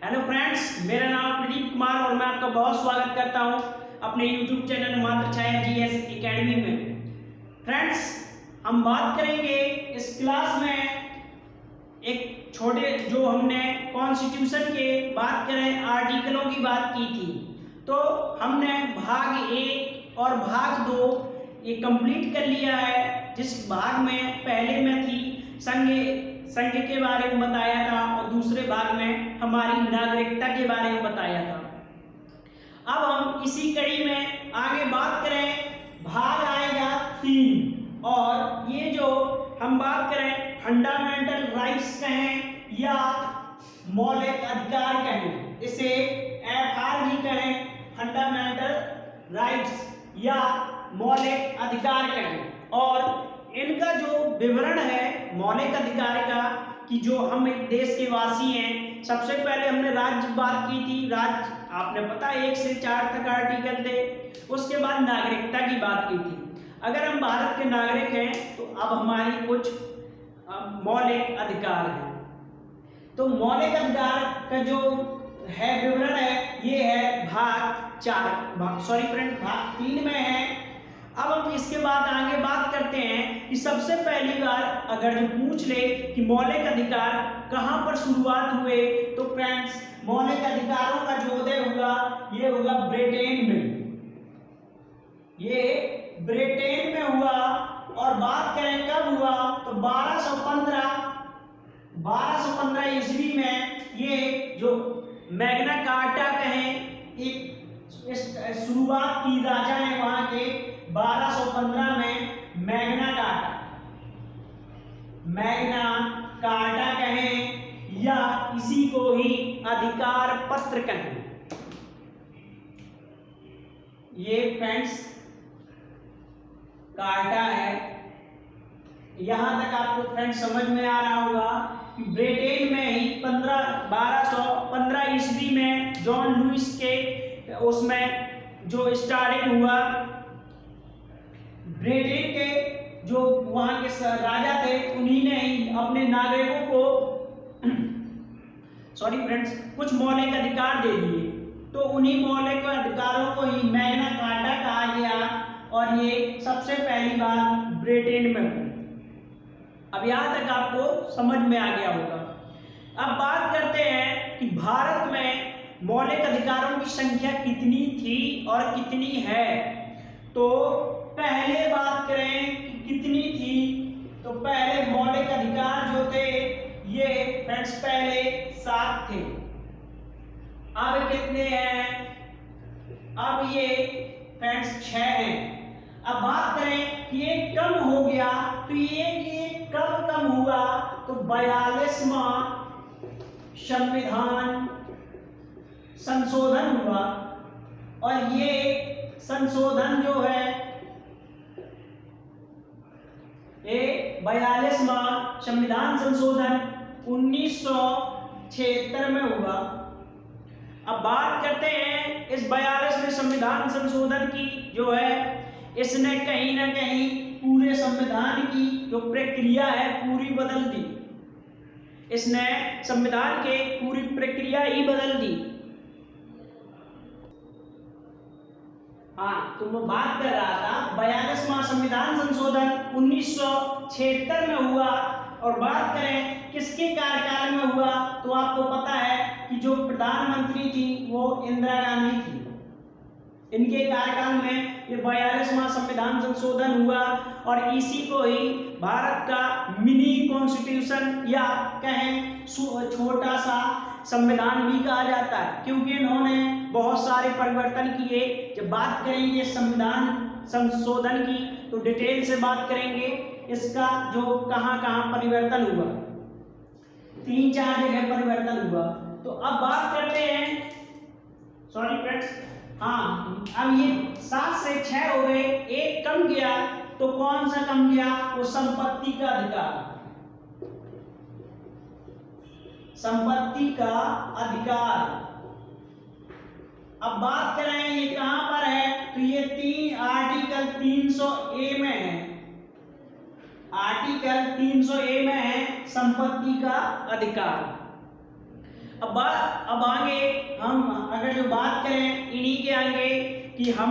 Hello friends, मेरा नाम प्रदीप कुमार और मैं आपका बहुत स्वागत करता हूं अपने YouTube channel Matrichhaya GS academy में। फ्रेंड्स, हम बात करेंगे इस क्लास में एक छोटे जो हमने कॉन्स्टिट्यूशन के बात करें आर्टिकलों की बात की थी, तो हमने भाग 1 और भाग 2 ये कंप्लीट कर लिया है। जिस भाग में पहले में थी संघ के बारे में बताया था और दूसरे भाग में हमारी नागरिकता के बारे में बताया था। अब हम इसी कड़ी में आगे बात करें, भाग आएगा 3 और ये जो हम बात करें फंडामेंटल राइट्स कहें या मौलिक अधिकार कहें, इसे एफआर भी कहें, फंडामेंटल राइट्स या मौलिक अधिकार कहें। और इनका जो विवरण है मौलिक अधिकार का कि जो हम एक देश के वासी हैं, सबसे पहले हमने राज्य बात की थी। राज्य आपने पता 1 से 4 तक आर्टिकल थे। उसके बाद नागरिकता की बात की थी। अगर हम भारत के नागरिक हैं तो अब हमारी कुछ मौलिक अधिकार हैं। तो मौलिक अधिकार का जो है विवरण है ये है भाग 3 में है। अब हम इसके बाद आगे बात करते हैं कि सबसे पहली बार अगर जो पूछ ले कि मौलिक अधिकार कहां पर शुरुआत हुए, तो फ्रेंड्स मौलिक अधिकारों का जो उदय हुआ ये हुआ ब्रिटेन में। ये ब्रिटेन में हुआ। और बात करें कब हुआ तो 1215 ईस्वी में ये जो मैग्ना कार्टा कहें एक शुरुआत की राजा ने वहां के 1215 में मैग्ना कार्टा कहें या इसी को ही अधिकार पत्र कहें। ये फ्रेंड्स कार्टा है। यहां तक आपको फ्रेंड्स समझ में आ रहा होगा कि ब्रिटेन में ही 1215 ईस्वी में जॉन लुइस के उसमें जो स्टार्टिंग हुआ, ब्रिटेन के जो वहां के राजा थे उन्हीं ने ही अपने नागरिकों को कुछ मौलिक अधिकार दे दिए। तो उन्हीं मौलिक अधिकारों को ही मैग्ना कार्टा कहा गया और ये सबसे पहली बार ब्रिटेन में हुई। अब यहां तक आपको समझ में आ गया होगा। अब बात करते हैं कि भारत में मौलिक अधिकारों की संख्या कितनी थी और कितनी है। तो पहले बात करें कि कितनी थी, तो पहले मौलिक अधिकार जो थे ये फ्रेंड्स पहले 7 थे। अब कितने हैं? अब ये फ्रेंड्स 6 हैं। अब बात करें कि ये कम हो गया, तो ये कब कम हुआ तो 42वां संविधान संशोधन हुआ। और ये संशोधन जो है ये 42वां संविधान संशोधन 1976 में हुआ। अब बात करते हैं इस 42वें संविधान संशोधन की जो है, इसने कहीं ना कहीं पूरे संविधान की जो प्रक्रिया है पूरी बदल दी। इसने संविधान के पूरी प्रक्रिया ही बदल दी। हाँ, तो मैं बात कर रहा था 42वां संविधान संशोधन 1976 में हुआ। और बात करें किसके कार्यकाल में हुआ, तो आपको पता है कि जो प्रधानमंत्री थी वो इंदिरा गांधी थी। इनके कार्यकाल में ये 42वां संविधान संशोधन हुआ और इसी को ही भारत का मिनी कॉन्स्टिट्यूशन या कहें छोटा सा संविधान भी कहा जाता है, क्योंकि इन्होंने बहुत सारे परिवर्तन किए। जब बात करेंगे संविधान संशोधन की तो डिटेल से बात करेंगे इसका जो कहां परिवर्तन हुआ। 3-4 जगह परिवर्तन हुआ। तो अब बात करते हैं, सॉरी फ्रेंड्स, हाँ, अब ये 7 से 6 हो गए, एक कम गया। तो कौन सा कम गया? वो संपत्ति का अधिकार। संपत्ति का अधिकार। अब बात करें ये कहां पर है, तो ये आर्टिकल 300A में है। आर्टिकल 300A में है संपत्ति का अधिकार। अब आगे हम अगर जो बात करें इन्हीं के आगे कि हम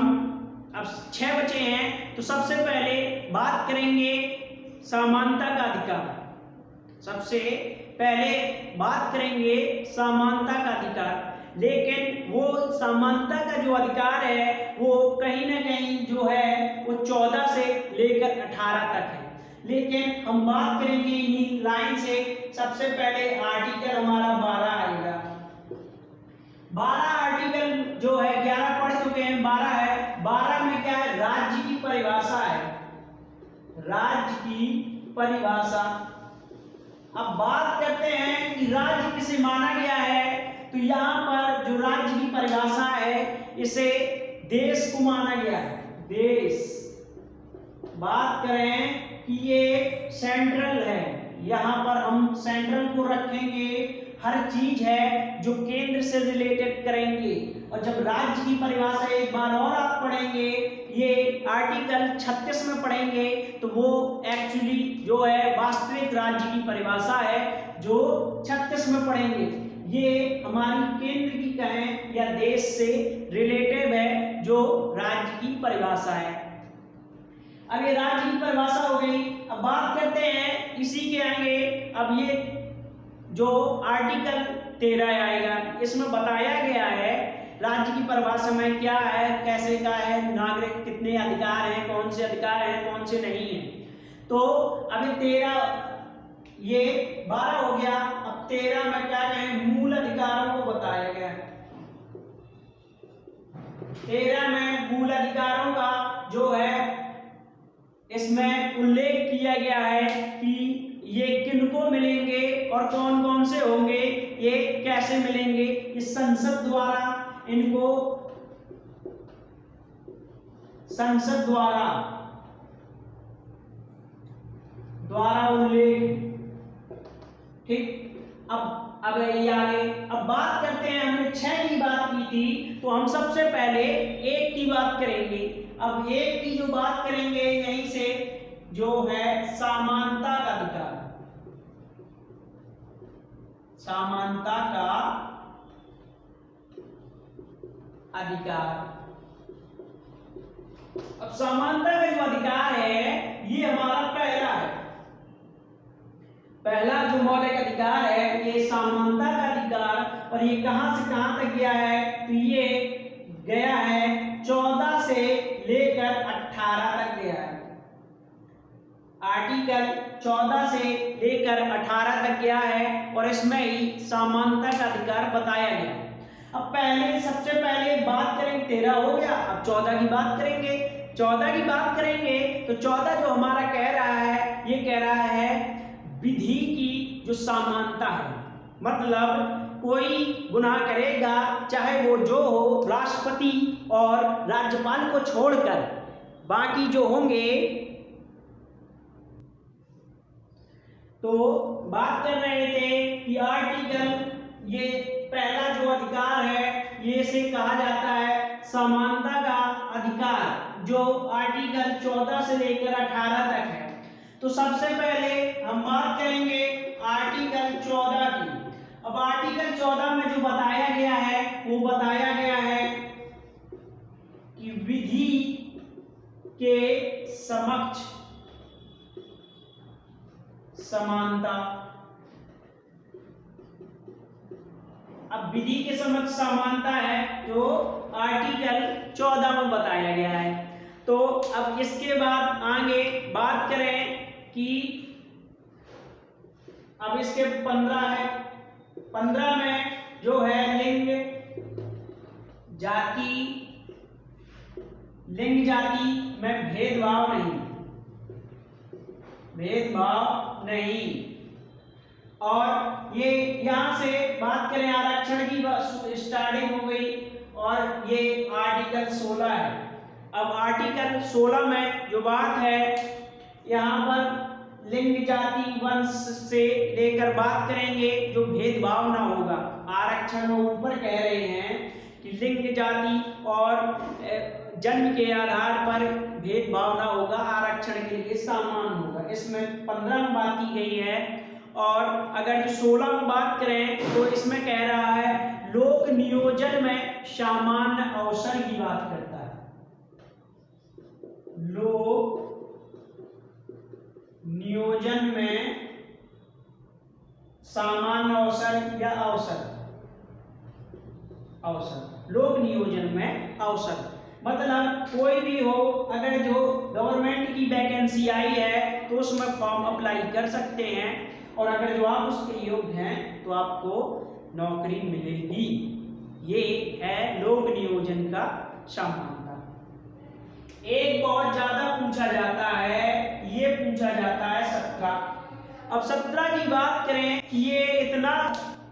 अब 6 बचे हैं, तो सबसे पहले बात करेंगे समानता का अधिकार। सबसे पहले बात करेंगे समानता का अधिकार, लेकिन वो समानता का जो अधिकार है वो कहीं ना कहीं जो है वो 14 से लेकर 18 तक है। लेकिन हम बात करेंगे इन्हीं लाइन से। सबसे पहले आर्टिकल हमारा 12 आएगा। 12 आर्टिकल जो है 11 पढ़ चुके हैं, 12 है। 12 में क्या है? राज्य की परिभाषा है, राज्य की परिभाषा। अब बात करते हैं कि राज्य किसे माना गया है, तो यहाँ पर जो राज्य की परिभाषा है इसे देश को माना गया है, देश। बात करें कि ये सेंट्रल है, यहाँ पर हम सेंट्रल को रखेंगे। हर चीज है जो केंद्र से रिलेटेड करेंगे। और जब राज्य की परिभाषा एक बार और आप पढ़ेंगे, ये आर्टिकल 36 में पढ़ेंगे, तो वो एक्चुअली जो है वास्तविक राज्य की परिभाषा है जो 36 में पढ़ेंगे। ये हमारी केंद्र की कहें या देश से रिलेटेड है जो राज्य की परिभाषा है। अब ये राज्य की परिभाषा हो गई। अब बात करते हैं इसी के आगे। अब ये जो आर्टिकल 13 आएगा, इसमें बताया गया है राज्य की परिभाषा में क्या है, कैसे का है, नागरिक कितने अधिकार हैं, कौन से अधिकार हैं, कौन से नहीं है। तो अभी 13 ये 12 हो गया। अब 13 में क्या कहें? मूल अधिकारों को बताया गया है। 13 में मूल अधिकारों का जो है इसमें उल्लेख किया गया है कि ये किनको मिलेंगे और कौन कौन से होंगे, ये कैसे मिलेंगे। इस संसद द्वारा उल्लेख। ठीक। अब ये आगे। अब बात करते हैं, हमने 6 की बात की थी, तो हम सबसे पहले 1 की बात करेंगे। अब 1 की जो बात करेंगे यहीं से जो है समानता का अधिकार, समानता का अधिकार। अब समानता का जो अधिकार है ये हमारा पहला है, पहला जो मौलिक अधिकार है ये समानता का अधिकार। और ये कहां से कहां तक गया है? तो ये गया है 14 से लेकर 18 तक गया है। आर्टिकल 14 से लेकर 18 तक गया है और इसमें ही समानता का अधिकार बताया गया। अब पहले सबसे पहले बात करेंगे, 13 हो गया, अब 14 की बात करेंगे। 14 की बात करेंगे तो 14 जो हमारा कह रहा है, ये कह रहा है विधि की जो समानता है। मतलब कोई गुनाह करेगा, चाहे वो जो हो, राष्ट्रपति और राज्यपाल को छोड़कर बाकी जो होंगे। तो बात कर रहे थे कि आर्टिकल ये पहला जो अधिकार है ये से कहा जाता है समानता का अधिकार, जो आर्टिकल 14 से लेकर 18 तक है। तो सबसे पहले हम बात करेंगे आर्टिकल 14 की। अब आर्टिकल 14 में जो बताया गया है वो बताया गया है कि विधि के समक्ष समानता। अब विधि के समक्ष समानता है जो आर्टिकल 14 में बताया गया है। तो अब इसके बाद आगे बात करें कि अब इसके 15 है। 15 में जो है लिंग जाति में भेदभाव नहीं। और ये यहां से बात करें आरक्षण की स्टार्टिंग हो गई और ये आर्टिकल 16 है। अब आर्टिकल 16 में जो बात है यहाँ पर लिंग जाति वंश से लेकर बात करेंगे, जो भेदभाव ना होगा। आरक्षण में ऊपर कह रहे हैं कि लिंग जाति और जन्म के आधार पर भेदभाव ना होगा, आरक्षण के लिए समान होगा। इसमें 15 बात की गई है। और अगर जो 16 में बात करें तो इसमें कह रहा है लोक नियोजन में सामान्य अवसर की बात करता है। लोक नियोजन में सामान्य अवसर या अवसर, लोक नियोजन में अवसर मतलब कोई भी हो, अगर जो गवर्नमेंट की वैकेंसी आई है तो उसमें फॉर्म अप्लाई कर सकते हैं और अगर जो आप उसके योग्य हैं तो आपको नौकरी मिलेगी। ये है लोक नियोजन का समानता। एक बहुत ज्यादा पूछा जाता है, ये पूछा जाता है 17। अब 17 की बात करें कि ये इतना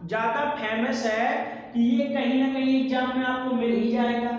ज्यादा फेमस है कि ये कहीं ना कहीं एग्जाम में आपको मिल ही जाएगा।